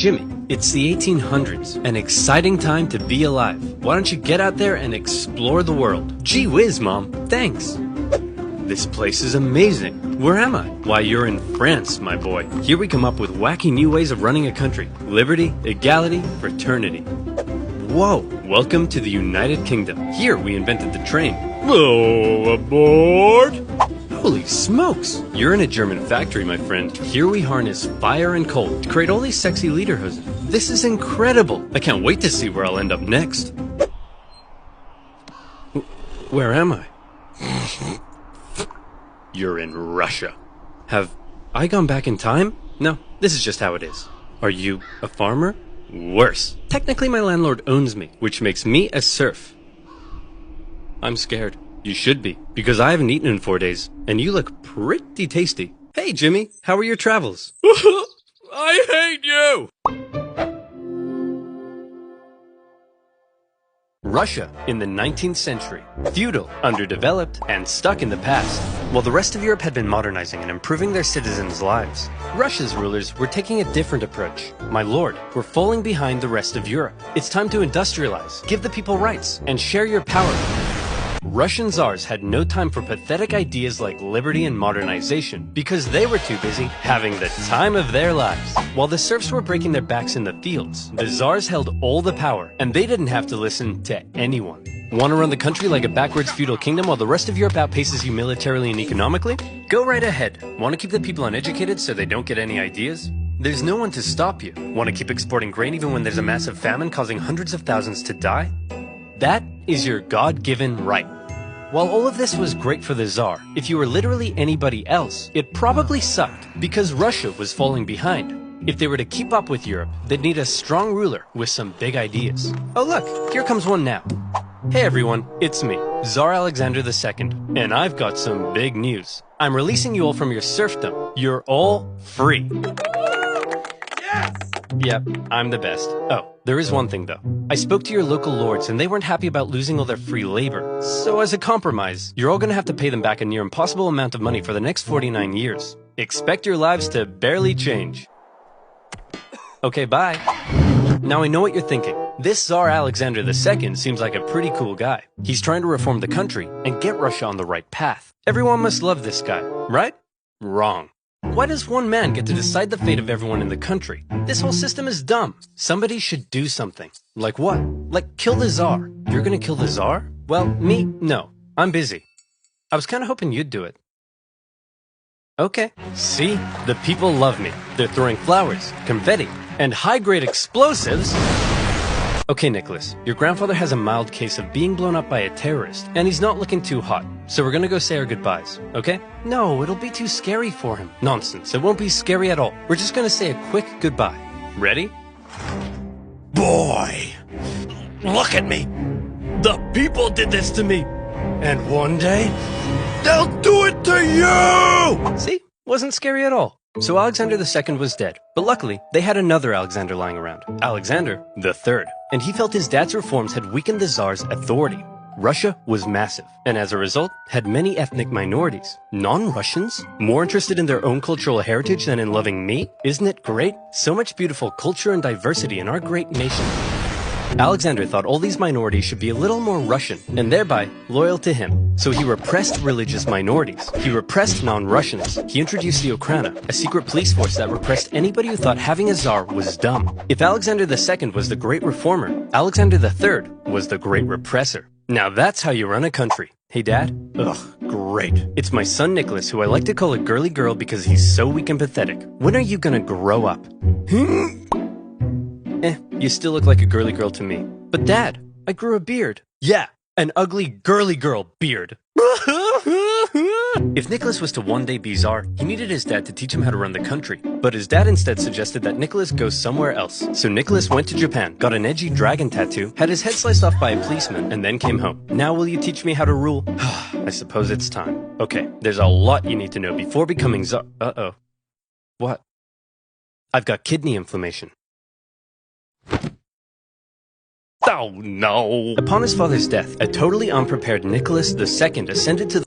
Jimmy, it's the 1800s, an exciting time to be alive. Why don't you get out there and explore the world? Gee whiz, Mom, thanks. This place is amazing. Where am I? Why, you're in France, my boy. Here we come up with wacky new ways of running a country. Liberty, equality, fraternity. Whoa, welcome to the United Kingdom. Here we invented the train. Whoa, aboard! Holy smokes! You're in a German factory, my friend. Here we harness fire and coal to create all these sexy lederhosen. This is incredible! I can't wait to see where I'll end up next. Where am I? You're in Russia. Have I gone back in time? No, this is just how it is. Are you a farmer? Worse. Technically my landlord owns me, which makes me a serf. I'm scared. You should be, because I haven't eaten in 4 days, and you look pretty tasty. Hey, Jimmy, how are your travels? I hate you! Russia in the 19th century. Feudal, underdeveloped, and stuck in the past. While the rest of Europe had been modernizing and improving their citizens' lives, Russia's rulers were taking a different approach. My lord, we're falling behind the rest of Europe. It's time to industrialize, give the people rights, and share your power. Russian czars had no time for pathetic ideas like liberty and modernization because they were too busy having the time of their lives. While the serfs were breaking their backs in the fields, the czars held all the power and they didn't have to listen to anyone. Want to run the country like a backwards feudal kingdom while the rest of Europe outpaces you militarily and economically? Go right ahead. Want to keep the people uneducated so they don't get any ideas? There's no one to stop you. Want to keep exporting grain even when there's a massive famine causing hundreds of thousands to die? That is your God-given right. While all of this was great for the Tsar, if you were literally anybody else, it probably sucked because Russia was falling behind. If they were to keep up with Europe, they'd need a strong ruler with some big ideas. Oh look, here comes one now. Hey everyone, it's me, Tsar Alexander II, and I've got some big news. I'm releasing you all from your serfdom. You're all free. Yes! Yep, I'm the best. Oh, there is one thing though. I spoke to your local lords and they weren't happy about losing all their free labor. So as a compromise, you're all gonna have to pay them back a near impossible amount of money for the next 49 years. Expect your lives to barely change. Okay, bye. Now I know what you're thinking. This Tsar Alexander II seems like a pretty cool guy. He's trying to reform the country and get Russia on the right path. Everyone must love this guy, right? Wrong. Why does one man get to decide the fate of everyone in the country? This whole system is dumb. Somebody should do something. Like what? Like kill the Tsar. You're gonna kill the Tsar? Well, me? No. I'm busy. I was kinda hoping you'd do it. Okay. See? The people love me. They're throwing flowers, confetti, and high-grade explosives. Okay, Nicholas, your grandfather has a mild case of being blown up by a terrorist, and he's not looking too hot. So we're gonna go say our goodbyes, okay? No, it'll be too scary for him. Nonsense, it won't be scary at all. We're just gonna say a quick goodbye. Ready? Boy, look at me. The people did this to me. And one day, they'll do it to you! See? Wasn't scary at all. So Alexander II was dead, but luckily, they had another Alexander lying around, Alexander III, and he felt his dad's reforms had weakened the Tsar's authority. Russia was massive, and as a result, had many ethnic minorities. Non-Russians? More interested in their own cultural heritage than in loving me? Isn't it great? So much beautiful culture and diversity in our great nation. Alexander thought all these minorities should be a little more Russian, and thereby loyal to him. So he repressed religious minorities. He repressed non-Russians. He introduced the Okhrana, a secret police force that repressed anybody who thought having a Tsar was dumb. If Alexander II was the great reformer, Alexander III was the great repressor. Now that's how you run a country. Hey Dad? Ugh, great. It's my son Nicholas, who I like to call a girly girl because he's so weak and pathetic. When are you gonna grow up? You still look like a girly girl to me. But Dad, I grew a beard. Yeah, an ugly girly girl beard. If Nicholas was to one day be Tsar, he needed his dad to teach him how to run the country. But his dad instead suggested that Nicholas go somewhere else. So Nicholas went to Japan, got an edgy dragon tattoo, had his head sliced off by a policeman, and then came home. Now will you teach me how to rule? I suppose it's time. Okay, there's a lot you need to know before becoming Tsar. Uh-oh. What? I've got kidney inflammation. Oh no! Upon his father's death, a totally unprepared Nicholas II ascended to the